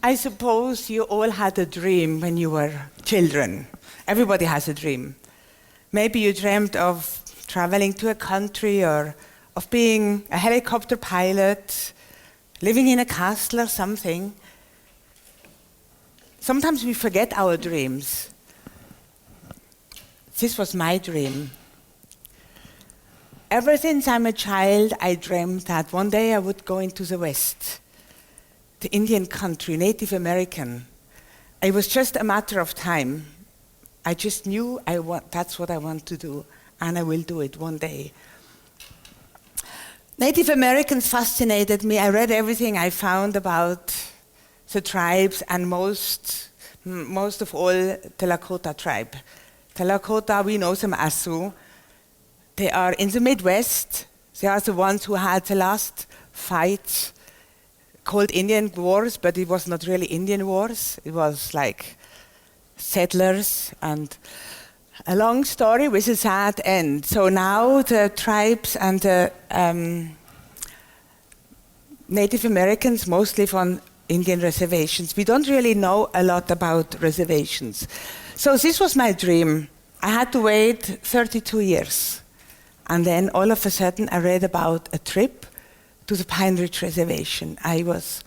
I suppose you all had a dream when you were children. Everybody has a dream. Maybe you dreamt of traveling to a country or of being a helicopter pilot, living in a castle or something. Sometimes we forget our dreams. This was my dream. Ever since I'm a child, I dreamed that one day I would go into the West, the Indian country, Native American. It was just a matter of time. I just knew that's what I want to do, and I will do it one day. Native Americans fascinated me. I read everything I found about the tribes, and most of all, the Lakota tribe. The Lakota, we know them as Sioux. They are in the Midwest. They are the ones who had the last fight called Indian Wars, but it was not really Indian Wars. It was like settlers, and a long story with a sad end. So now the tribes and the Native Americans mostly live on Indian reservations. We don't really know a lot about reservations. So this was my dream. I had to wait 32 years. And then all of a sudden I read about a trip to the Pine Ridge Reservation. I was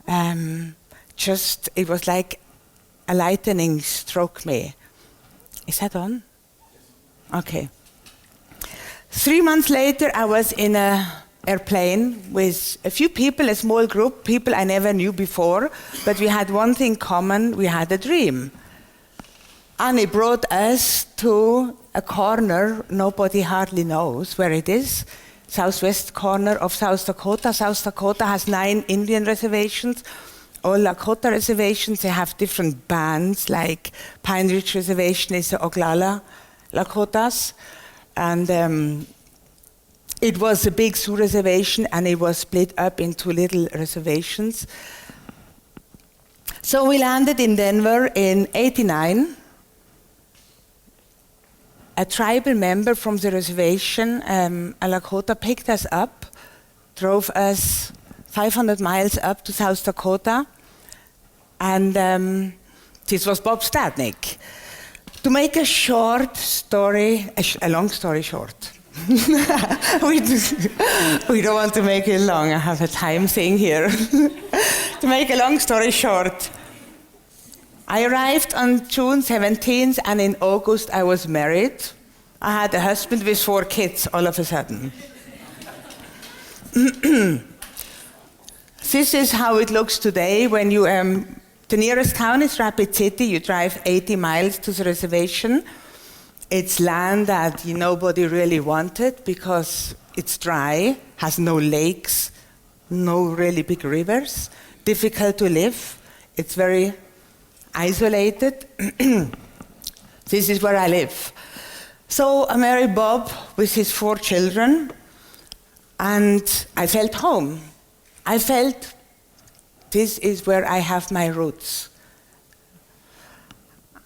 it was like a lightning struck me. Is that on? Okay. 3 months later, I was in an airplane with a few people, a small group, people I never knew before, but we had one thing common, we had a dream. And it brought us to a corner nobody hardly knows where it is, southwest corner of South Dakota. South Dakota has 9 Indian reservations, all Lakota reservations. They have different bands, like Pine Ridge Reservation is the Oglala Lakotas. And it was a big Sioux reservation, and it was split up into little reservations. So we landed in Denver in '89. A tribal member from the reservation, a Lakota, picked us up, drove us 500 miles up to South Dakota, and this was Bob Stadnick. To make a short story, a long story short, we don't want to make it long, I have a time thing here. To make a long story short, I arrived on June 17th, and in August I was married. I had a husband with 4 kids all of a sudden. This is how it looks today when you, the nearest town is Rapid City. You drive 80 miles to the reservation. It's land that nobody really wanted because it's dry, has no lakes, no really big rivers, difficult to live. It's very isolated. This is where I live. So I married Bob with his 4 children, and I felt home. I felt this is where I have my roots.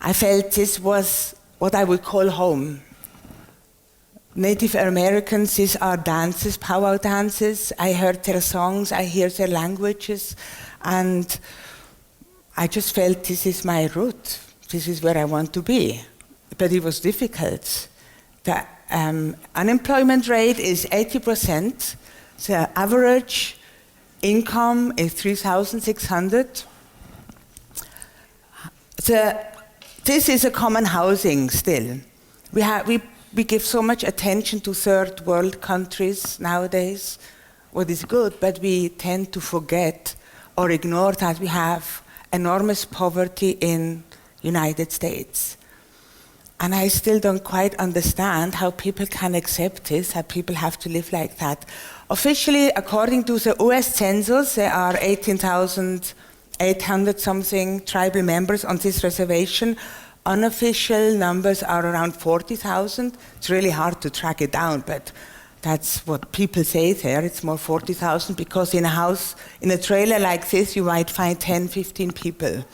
I felt this was what I would call home. Native Americans, these are dances, powwow dances. I heard their songs, I hear their languages, and I just felt this is my root. This is where I want to be. But it was difficult. The unemployment rate is 80%. The average income is $3,600. This is a common housing still. We give so much attention to third world countries nowadays, what is good, but we tend to forget or ignore that we have enormous poverty in United States. And I still don't quite understand how people can accept this, how people have to live like that. Officially, according to the US Census, there are 18,800 something tribal members on this reservation. Unofficial numbers are around 40,000. It's really hard to track it down, but that's what people say there. It's more 40,000 because in a house, in a trailer like this, you might find 10, 15 people.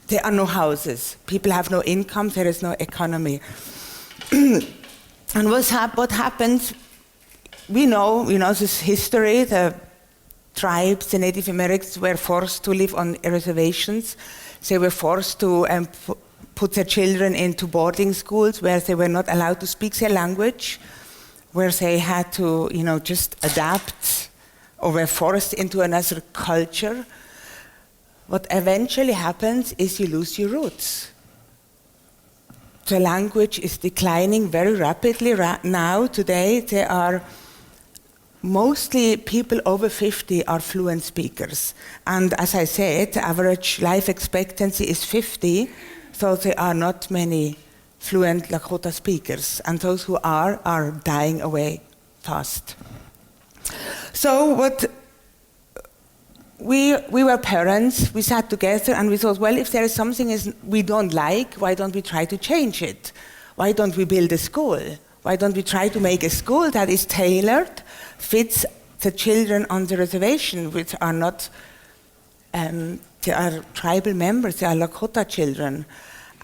There are no houses. People have no income. There is no economy. And what happens? We know this history. The tribes, the Native Americans, were forced to live on reservations. They were forced to put their children into boarding schools where they were not allowed to speak their language, where they had to, just adapt or were forced into another culture. What eventually happens is you lose your roots. The language is declining very rapidly now. Today, there are mostly people over 50 are fluent speakers. And as I said, the average life expectancy is 50, so there are not many fluent Lakota speakers. And those who are dying away fast. So what we were parents, we sat together and we thought, well, if there is something we don't like, why don't we try to change it? Why don't we build a school? Why don't we try to make a school that is tailored, fits the children on the reservation, which are not, they are tribal members, they are Lakota children,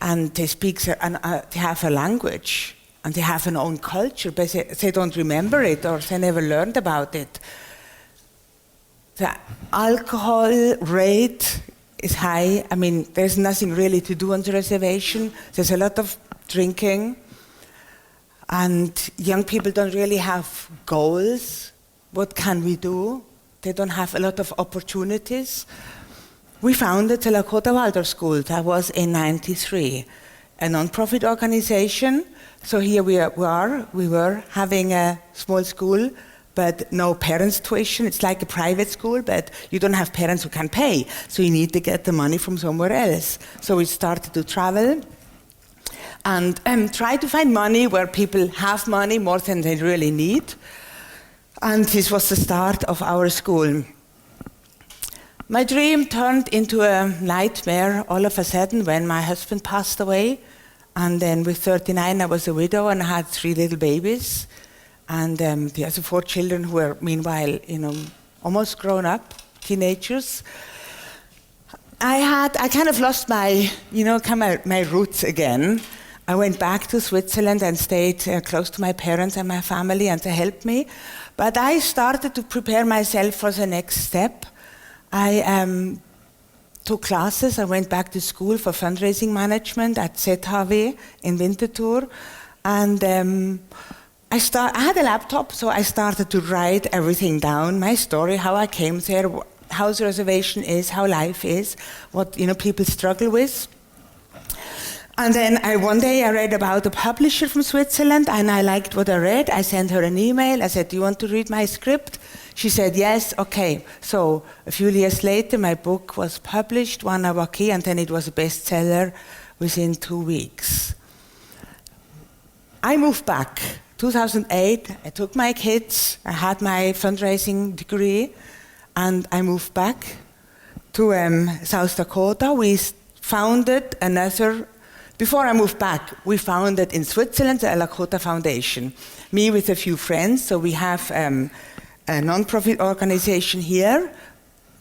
and they speak, and they have a language, and they have an own culture, but they don't remember it, or they never learned about it. The alcohol rate is high. I mean, there's nothing really to do on the reservation. There's a lot of drinking. And young people don't really have goals. What can we do? They don't have a lot of opportunities. We founded the Lakota Waldorf School. That was in '93, a non-profit organization. So here we were having a small school, but no parents' tuition. It's like a private school, but you don't have parents who can pay. So you need to get the money from somewhere else. So we started to travel and try to find money where people have money more than they really need. And this was the start of our school. My dream turned into a nightmare all of a sudden when my husband passed away. And then with 39, I was a widow and I had 3 little babies. And the other 4 children who were, meanwhile, almost grown up, teenagers. I kind of lost my roots again. I went back to Switzerland and stayed close to my parents and my family, and they helped me. But I started to prepare myself for the next step. I took classes. I went back to school for fundraising management at ZHW in Winterthur. And I had a laptop, so I started to write everything down, my story, how I came there, how the reservation is, how life is, what people struggle with. And then one day I read about a publisher from Switzerland, and I liked what I read. I sent her an email. I said, do you want to read my script? She said, yes, okay. So a few years later, my book was published, Wanawaki, and then it was a bestseller within 2 weeks. I moved back. 2008, I took my kids, I had my fundraising degree, and I moved back to South Dakota. We founded before I moved back, we founded in Switzerland the Lakota Foundation, me with a few friends. So we have a non-profit organization here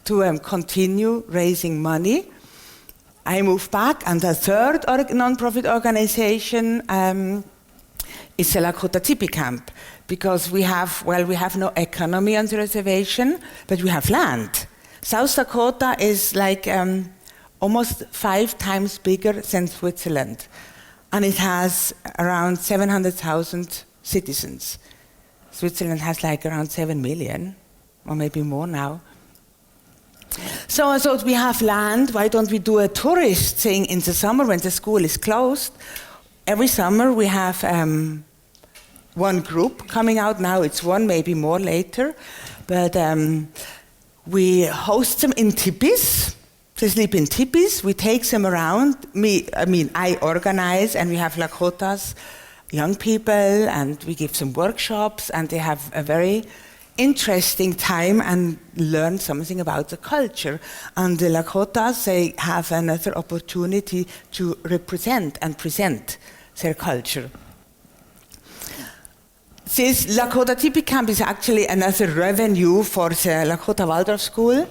to continue raising money. I moved back, and the third non-profit organization is the Lakota Tipi Camp, because we have no economy on the reservation, but we have land. South Dakota is like almost 5 times bigger than Switzerland, and it has around 700,000 citizens. Switzerland has like around 7 million, or maybe more now. So I thought, we have land, why don't we do a tourist thing in the summer when the school is closed? Every summer we have one group coming out. Now it's 1, maybe more later. But we host them in tipis. They sleep in tipis. We take them around. I organize, and we have Lakotas, young people, and we give them workshops, and they have a very interesting time and learn something about the culture. And the Lakotas, they have another opportunity to represent and present their culture. This Lakota Tipi Camp is actually another revenue for the Lakota Waldorf School.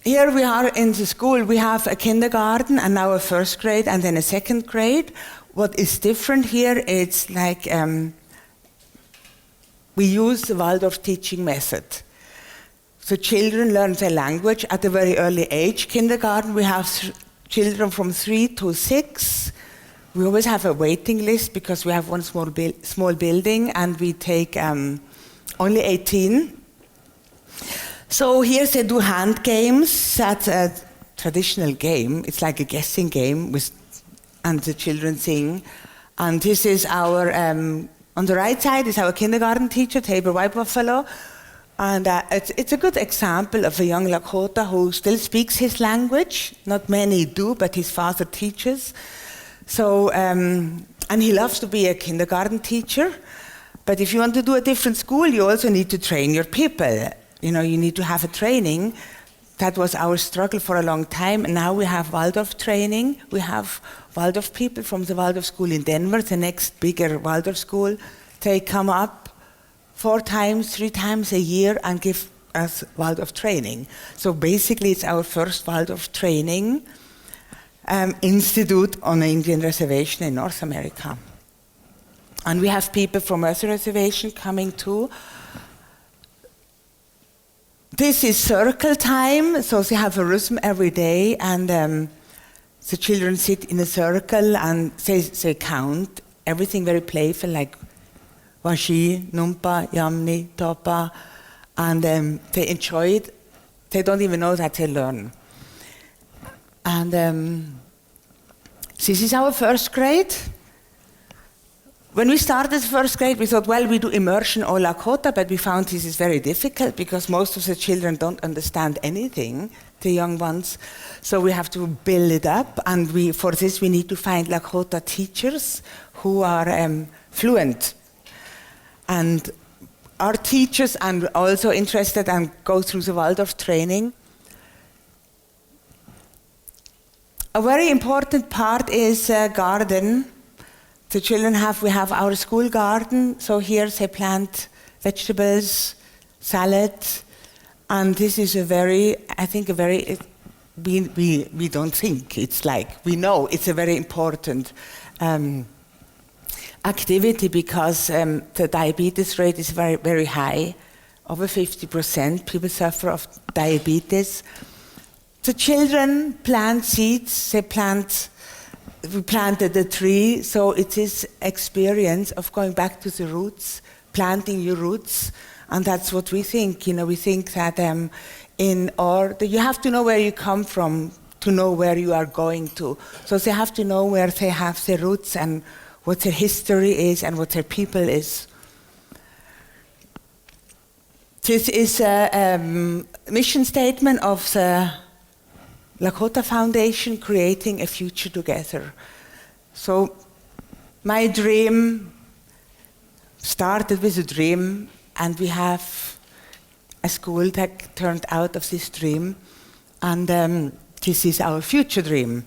Here we are in the school. We have a kindergarten and now a 1st grade and then a 2nd grade. What is different here, it's like we use the Waldorf teaching method. So children learn their language at a very early age. Kindergarten, we have children from 3 to 6. We always have a waiting list because we have one small building, and we take only 18. So here they do hand games. That's a traditional game. It's like a guessing game, and the children sing. And this is our, on the right side is our kindergarten teacher, Tabor White Buffalo. And it's a good example of a young Lakota who still speaks his language. Not many do, but his father teaches. So, and he loves to be a kindergarten teacher. But if you want to do a different school, you also need to train your people. You know, you need to have a training. That was our struggle for a long time. And now we have Waldorf training. We have Waldorf people from the Waldorf School in Denver, the next bigger Waldorf school. They come up 3 times a year and give us Waldorf training. So basically it's our first Waldorf training institute on an Indian reservation in North America. And we have people from Earth Reservation coming too. This is circle time, so they have a rhythm every day, and the children sit in a circle and they count everything very playful, like Washi, Numpa, Yamni, Topa, and they enjoy it. They don't even know that they learn. And this is our first grade. When we started first grade, we thought, well, we do immersion all Lakota, but we found this is very difficult because most of the children don't understand anything, the young ones. So we have to build it up, and for this we need to find Lakota teachers who are fluent. And our teachers are also interested and go through the Waldorf training. A very important part is garden. The children we have our school garden, so here they plant vegetables, salad, and this is we don't think, it's like, we know it's a very important activity because the diabetes rate is very, very high. Over 50% people suffer of diabetes. The children plant seeds, we planted a tree, so it is experience of going back to the roots, planting your roots, and that's what we think. You know, we think that you have to know where you come from to know where you are going to. So they have to know where they have their roots and what their history is and what their people is. This is a mission statement of the Lakota Foundation, creating a future together. So my dream started with a dream, and we have a school that turned out of this dream, and this is our future dream.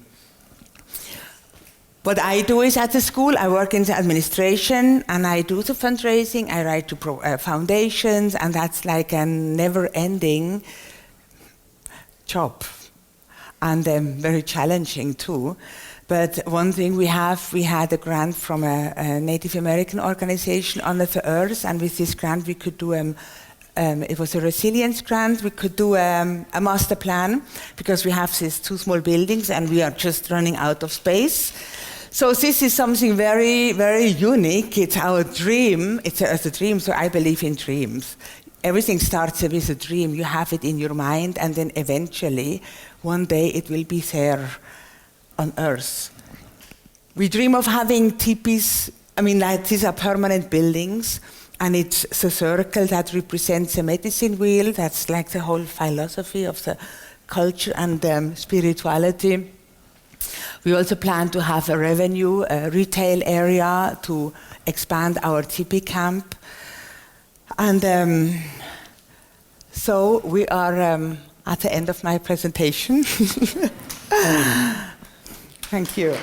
What I do is at the school, I work in the administration, and I do the fundraising, I write to foundations, and that's like a never-ending job. And very challenging too. But one thing we had a grant from a Native American organization, Honor the Earth, and with this grant we could do, it was a resilience grant, we could do a master plan, because we have these 2 small buildings and we are just running out of space. So this is something very, very unique. It's our dream, it's a dream, so I believe in dreams. Everything starts with a dream. You have it in your mind, and then eventually, one day it will be there on Earth. We dream of having teepees. I mean, like, these are permanent buildings, and it's the circle that represents the medicine wheel. That's like the whole philosophy of the culture and spirituality. We also plan to have a retail area to expand our teepee camp. And so we are at the end of my presentation. Thank you.